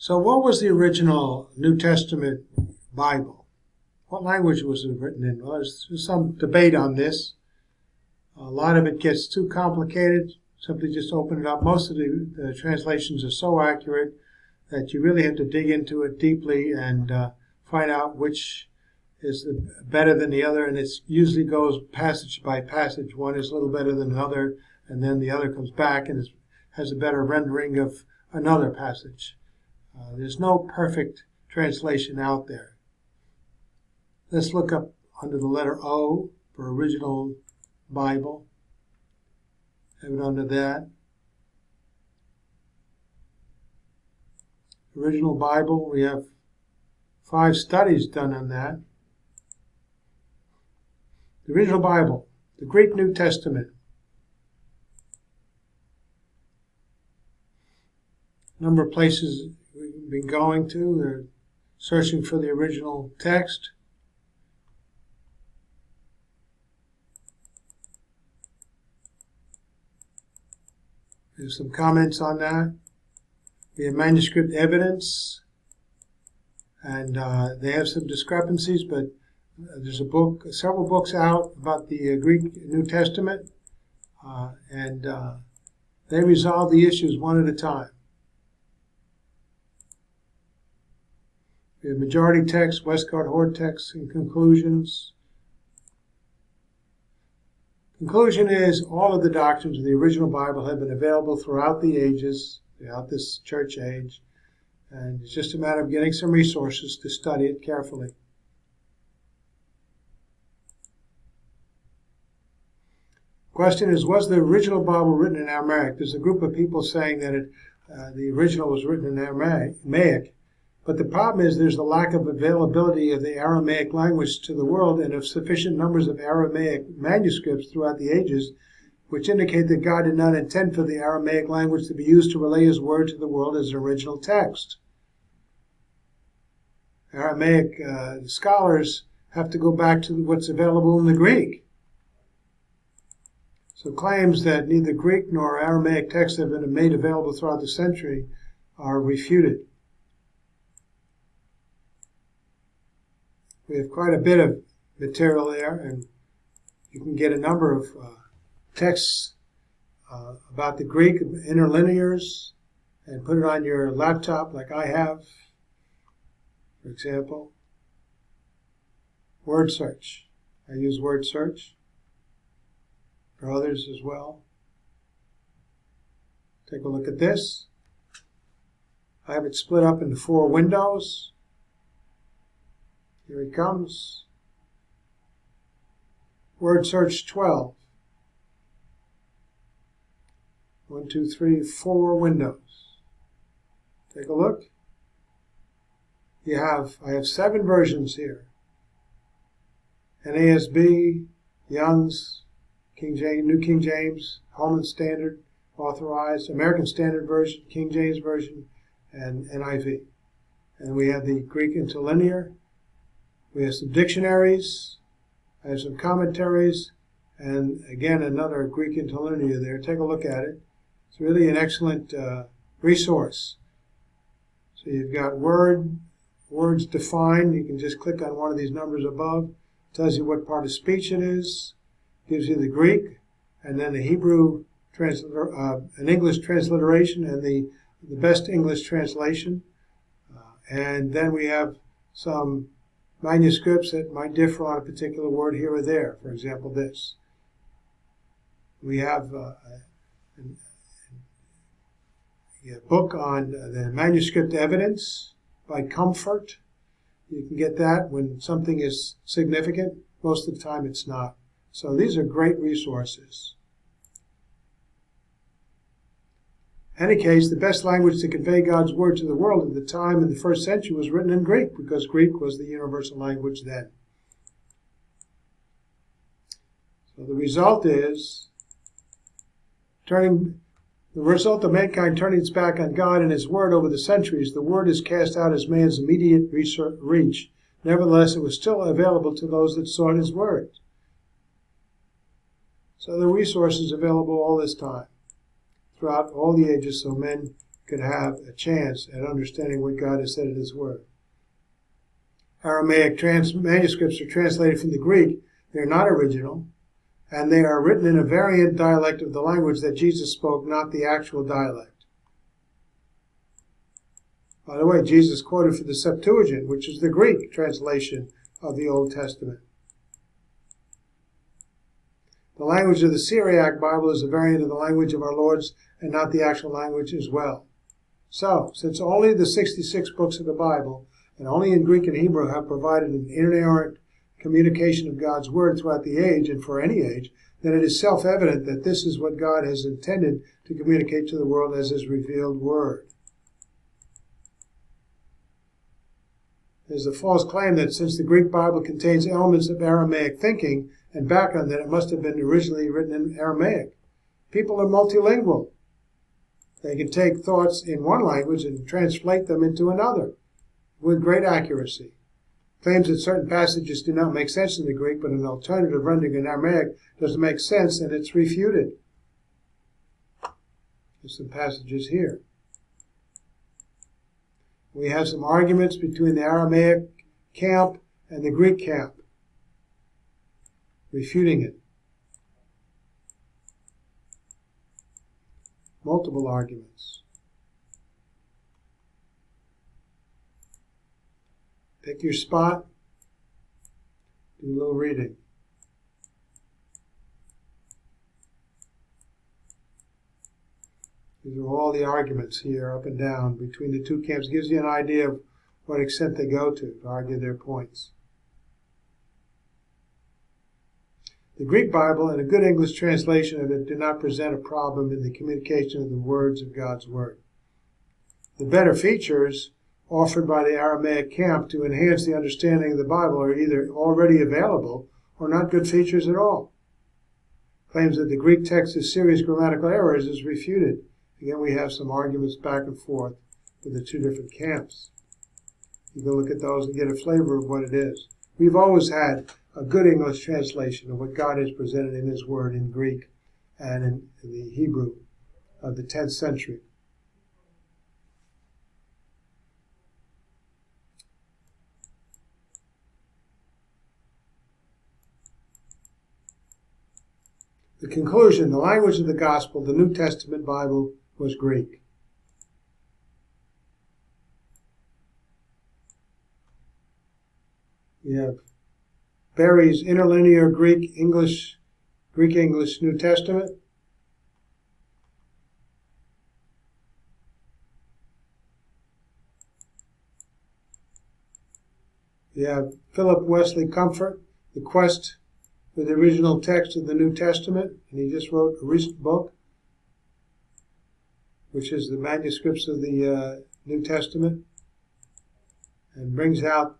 So what was the original New Testament Bible? What language was it written in? Well, there's some debate on this. A lot of it gets too complicated. Simply just open it up. Most of the translations are so accurate that you really have to dig into it deeply and find out which is better than the other. And it usually goes passage by passage. One is a little better than another, and then the other comes back and has a better rendering of another passage. There's no perfect translation out there. Let's look up under the letter O for original Bible. Have it under that. Original Bible, we have 5 studies done on that. The original Bible, the Greek New Testament. Number of places we've been going to. They're searching for the original text. There's some comments on that. We have manuscript evidence, and they have some discrepancies, but there's several books out about the Greek New Testament, and they resolve the issues one at a time. We have majority text, Westcott Hort text, and conclusions. Conclusion is all of the doctrines of the original Bible have been available throughout the ages, throughout this church age, and it's just a matter of getting some resources to study it carefully. Question is, was the original Bible written in Aramaic? There's a group of people saying that the original was written in Aramaic, but the problem is there's a lack of availability of the Aramaic language to the world and of sufficient numbers of Aramaic manuscripts throughout the ages, which indicate that God did not intend for the Aramaic language to be used to relay his word to the world as an original text. Aramaic scholars have to go back to what's available in the Greek. So claims that neither Greek nor Aramaic texts have been made available throughout the century are refuted. We have quite a bit of material there, and you can get a number of texts about the Greek interlinears and put it on your laptop like I have, for example. Word search. I use word search for others as well. Take a look at this. I have it split up into 4 windows. Here it comes. Word search 12. 1, 2, 3, 4 windows. Take a look. I have 7 versions here. NASB, Young's, King James, New King James, Holman Standard, Authorized, American Standard Version, King James Version, and NIV. And we have the Greek interlinear. We have some dictionaries. I have some commentaries, and again another Greek interlinear there. Take a look at it. It's really an excellent resource. So you've got words defined. You can just click on one of these numbers above. It tells you what part of speech it is. Gives you the Greek, and then the Hebrew an English transliteration, and the best English translation. And then we have some manuscripts that might differ on a particular word here or there. For example, this. We have a book on the manuscript evidence by Comfort. You can get that when something is significant. Most of the time it's not. So these are great resources. In any case, the best language to convey God's word to the world at the time in the first century was written in Greek, because Greek was the universal language then. So the result of mankind turning its back on God and his word over the centuries, the word is cast out as man's immediate reach. Nevertheless, it was still available to those that sought his word. So the resources available all this time, throughout all the ages, so men could have a chance at understanding what God has said in His Word. Aramaic manuscripts are translated from the Greek. They're not original, and they are written in a variant dialect of the language that Jesus spoke, not the actual dialect. By the way, Jesus quoted from the Septuagint, which is the Greek translation of the Old Testament. The language of the Syriac Bible is a variant of the language of our Lord's and not the actual language as well. So, since only the 66 books of the Bible, and only in Greek and Hebrew, have provided an inerrant communication of God's Word throughout the age and for any age, then it is self-evident that this is what God has intended to communicate to the world as His revealed Word. There's a false claim that since the Greek Bible contains elements of Aramaic thinking and background, that it must have been originally written in Aramaic. People are multilingual. They can take thoughts in one language and translate them into another with great accuracy. Claims that certain passages do not make sense in the Greek, but an alternative rendering in Aramaic doesn't make sense, and it's refuted. There's some passages here. We have some arguments between the Aramaic camp and the Greek camp, refuting it. Multiple arguments. Pick your spot, do a little reading. These are all the arguments here, up and down, between the two camps. Gives you an idea of what extent they go to argue their points. The Greek Bible and a good English translation of it do not present a problem in the communication of the words of God's Word. The better features offered by the Aramaic camp to enhance the understanding of the Bible are either already available or not good features at all. Claims that the Greek text has serious grammatical errors is refuted. Again, we have some arguments back and forth with the two different camps. You can look at those and get a flavor of what it is. We've always had a good English translation of what God has presented in His Word in Greek and in the Hebrew of the 10th century. The conclusion, the language of the Gospel, the New Testament Bible, was Greek. We have Berry's Interlinear Greek-English New Testament. We have Philip Wesley Comfort, The Quest for the Original Text of the New Testament, and he just wrote a recent book, which is the manuscripts of the New Testament, and brings out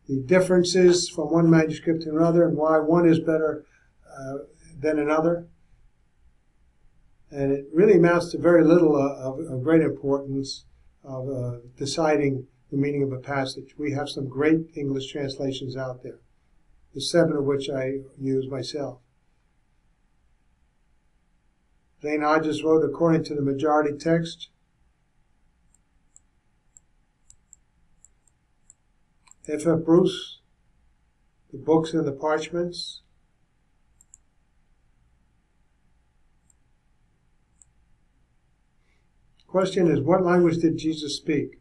the differences from one manuscript to another and why one is better than another. And it really amounts to very little of great importance of deciding the meaning of a passage. We have some great English translations out there, the 7 of which I use myself. Zane Hodges wrote According to the Majority Text. F. Bruce, The Books and the Parchments. Question is, what language did Jesus speak?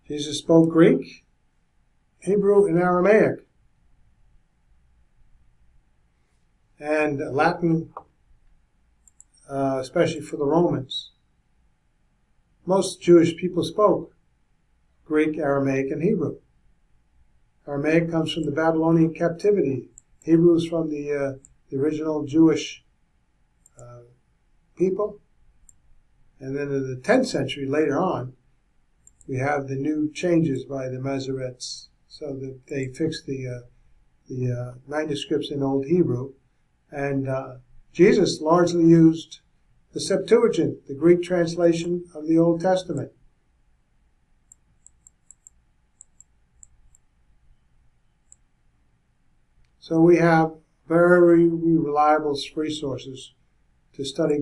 Jesus spoke Greek, Hebrew, and Aramaic, and Latin, especially for the Romans. Most Jewish people spoke Greek, Aramaic, and Hebrew. Aramaic comes from the Babylonian captivity. Hebrew is from the original Jewish people. And then in the 10th century, later on, we have the new changes by the Masoretes, so that they fixed the manuscripts in Old Hebrew. And Jesus largely used the Septuagint, the Greek translation of the Old Testament. So we have very reliable resources to study